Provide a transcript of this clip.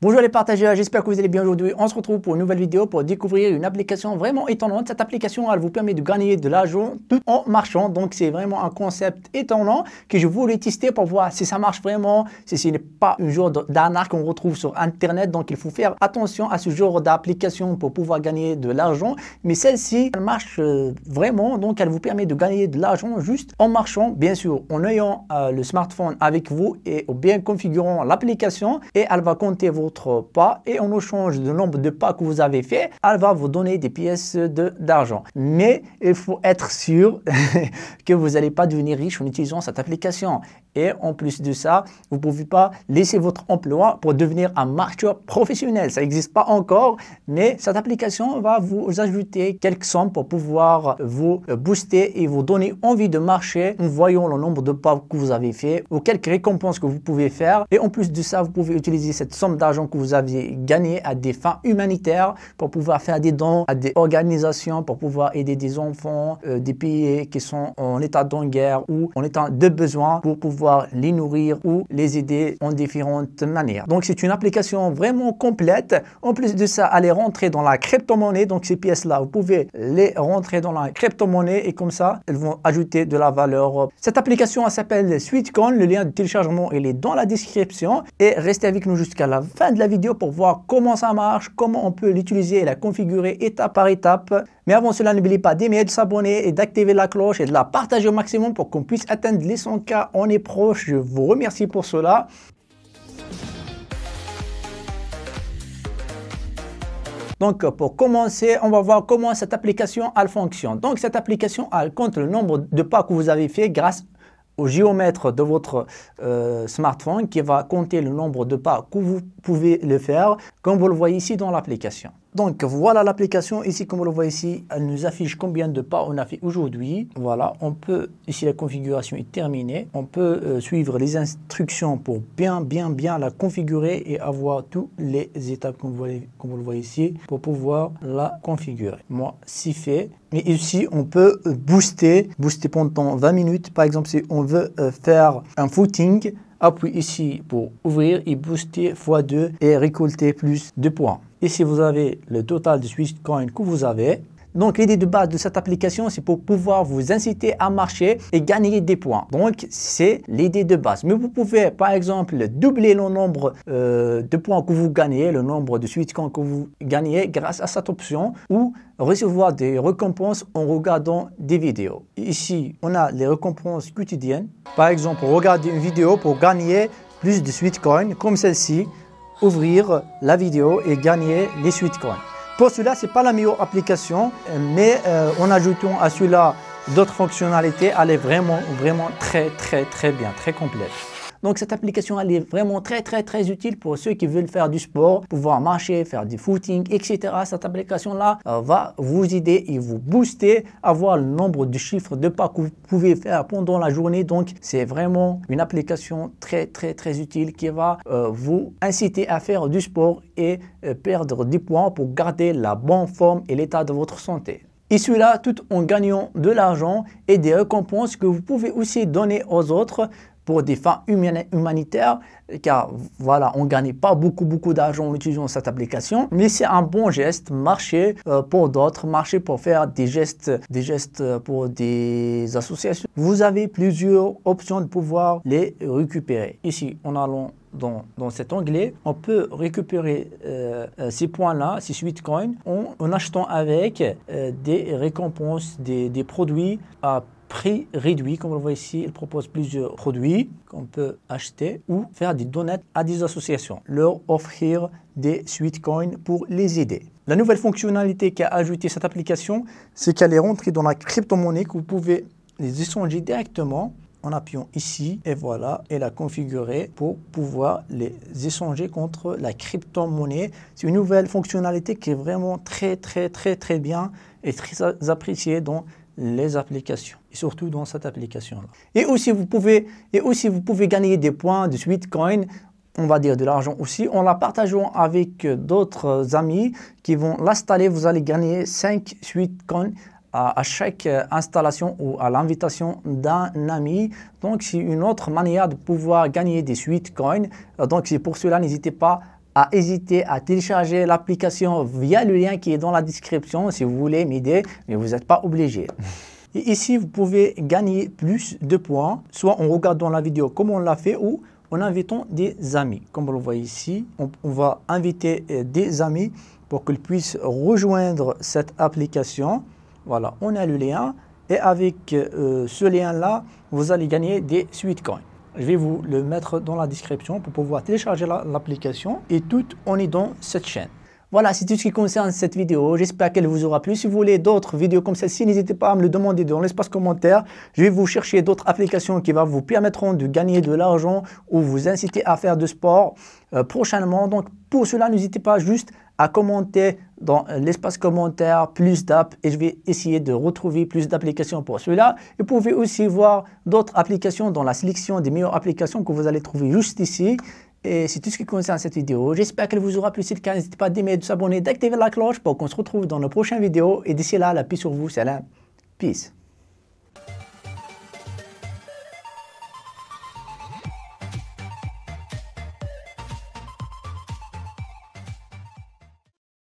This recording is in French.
Bonjour les partageurs, j'espère que vous allez bien aujourd'hui. On se retrouve pour une nouvelle vidéo pour découvrir une application vraiment étonnante. Cette application, elle vous permet de gagner de l'argent tout en marchant. Donc c'est vraiment un concept étonnant que je voulais tester pour voir si ça marche vraiment, si ce n'est pas un genre d'arnaque qu'on retrouve sur Internet. Donc il faut faire attention à ce genre d'application pour pouvoir gagner de l'argent. Mais celle-ci, elle marche vraiment. Donc elle vous permet de gagner de l'argent juste en marchant, bien sûr, en ayant le smartphone avec vous et en bien configurant l'application. Et elle va compter votre pas et en échange du nombre de pas que vous avez fait, elle va vous donner des pièces d'argent. Mais il faut être sûr que vous n'allez pas devenir riche en utilisant cette application. Et en plus de ça, vous ne pouvez pas laisser votre emploi pour devenir un marcheur professionnel. Ça n'existe pas encore, mais cette application va vous ajouter quelques sommes pour pouvoir vous booster et vous donner envie de marcher en voyant le nombre de pas que vous avez fait ou quelques récompenses que vous pouvez faire. Et en plus de ça, vous pouvez utiliser cette somme d'argent que vous avez gagné à des fins humanitaires pour pouvoir faire des dons à des organisations, pour pouvoir aider des enfants des pays qui sont en état de guerre ou en état de besoin, pour pouvoir les nourrir ou les aider en différentes manières. Donc c'est une application vraiment complète. En plus de ça, elle est rentrée dans la crypto-monnaie. Donc ces pièces-là, vous pouvez les rentrer dans la crypto-monnaie et comme ça, elles vont ajouter de la valeur. Cette application, elle s'appelle Sweetcoin. Le lien de téléchargement, il est dans la description. Et restez avec nous jusqu'à la fin de la vidéo pour voir comment ça marche, comment on peut l'utiliser et la configurer étape par étape. Mais avant cela, n'oubliez pas d'aimer, de s'abonner et d'activer la cloche et de la partager au maximum pour qu'on puisse atteindre les 100K. On est proche, je vous remercie pour cela. Donc, pour commencer, on va voir comment cette application elle fonctionne. Donc, cette application, elle compte le nombre de pas que vous avez fait grâce au géomètre de votre smartphone qui va compter le nombre de pas que vous pouvez le faire, comme vous le voyez ici dans l'application. Donc voilà l'application, ici comme vous le voyez ici, elle nous affiche combien de pas on a fait aujourd'hui. Voilà, on peut, ici la configuration est terminée, on peut suivre les instructions pour bien la configurer et avoir toutes les étapes comme vous le voyez ici pour pouvoir la configurer. Moi, c'est fait. Mais ici, on peut booster pendant 20 minutes. Par exemple, si on veut faire un footing, appuyez ici pour ouvrir et booster x2 et récolter plus de points. Ici, vous avez le total de Sweetcoin que vous avez. Donc, l'idée de base de cette application, c'est pour pouvoir vous inciter à marcher et gagner des points. Donc, c'est l'idée de base. Mais vous pouvez, par exemple, doubler le nombre de points que vous gagnez, le nombre de Sweetcoin que vous gagnez grâce à cette option ou recevoir des récompenses en regardant des vidéos. Ici, on a les récompenses quotidiennes. Par exemple, regarder une vidéo pour gagner plus de Sweetcoin comme celle-ci. Ouvrir la vidéo et gagner les Sweetcoin. Pour cela, ce n'est pas la meilleure application, mais en ajoutant à cela d'autres fonctionnalités, elle est vraiment très bien, très complète. Donc cette application, elle est vraiment très utile pour ceux qui veulent faire du sport, pouvoir marcher, faire du footing, etc. Cette application-là va vous aider et vous booster à voir le nombre de chiffres de pas que vous pouvez faire pendant la journée. Donc c'est vraiment une application très utile qui va vous inciter à faire du sport et perdre des points pour garder la bonne forme et l'état de votre santé. Et cela tout en gagnant de l'argent et des récompenses que vous pouvez aussi donner aux autres pour des fins humanitaires, car voilà, on ne gagne pas beaucoup d'argent en utilisant cette application, mais c'est un bon geste, marcher pour d'autres, marcher pour faire des gestes pour des associations. Vous avez plusieurs options de pouvoir les récupérer. Ici, en allant dans cet onglet, on peut récupérer ces points-là, ces Sweetcoin, en achetant avec des récompenses, des produits à prix réduit. Comme vous le voyez ici, il propose plusieurs produits qu'on peut acheter ou faire des donations à des associations, leur offrir des Sweetcoin pour les aider. La nouvelle fonctionnalité qu'a ajoutée cette application, c'est qu'elle est rentrée dans la crypto-monnaie que vous pouvez les échanger directement en appuyant ici et voilà, et la configurer pour pouvoir les échanger contre la crypto-monnaie. C'est une nouvelle fonctionnalité qui est vraiment très bien et très appréciée dans les applications et surtout dans cette application-là. Et aussi vous pouvez gagner des points de Sweetcoin, on va dire de l'argent aussi, en la partageant avec d'autres amis qui vont l'installer. Vous allez gagner 5 Sweetcoin à chaque installation ou à l'invitation d'un ami. Donc c'est une autre manière de pouvoir gagner des Sweetcoin. Donc c'est pour cela, n'hésitez pas à hésiter à télécharger l'application via le lien qui est dans la description si vous voulez m'aider, mais vous n'êtes pas obligé. Et ici, vous pouvez gagner plus de points, soit en regardant la vidéo comme on l'a fait ou en invitant des amis. Comme vous le voyez ici, on va inviter des amis pour qu'ils puissent rejoindre cette application. Voilà, on a le lien et avec ce lien-là, vous allez gagner des Sweetcoins. Je vais vous le mettre dans la description pour pouvoir télécharger l'application et tout, on est dans cette chaîne. Voilà, c'est tout ce qui concerne cette vidéo. J'espère qu'elle vous aura plu. Si vous voulez d'autres vidéos comme celle-ci, n'hésitez pas à me le demander dans l'espace commentaire. Je vais vous chercher d'autres applications qui vous permettront de gagner de l'argent ou vous inciter à faire du sport prochainement. Donc pour cela, n'hésitez pas juste à commenter dans l'espace commentaire plus d'apps et je vais essayer de retrouver plus d'applications pour cela. Et vous pouvez aussi voir d'autres applications dans la sélection des meilleures applications que vous allez trouver juste ici. Et c'est tout ce qui concerne cette vidéo. J'espère qu'elle vous aura plu. Si c'est le cas, n'hésitez pas d'aimer, de s'abonner, d'activer la cloche pour qu'on se retrouve dans nos prochaines vidéos. Et d'ici là, la paix sur vous. Salam. Peace.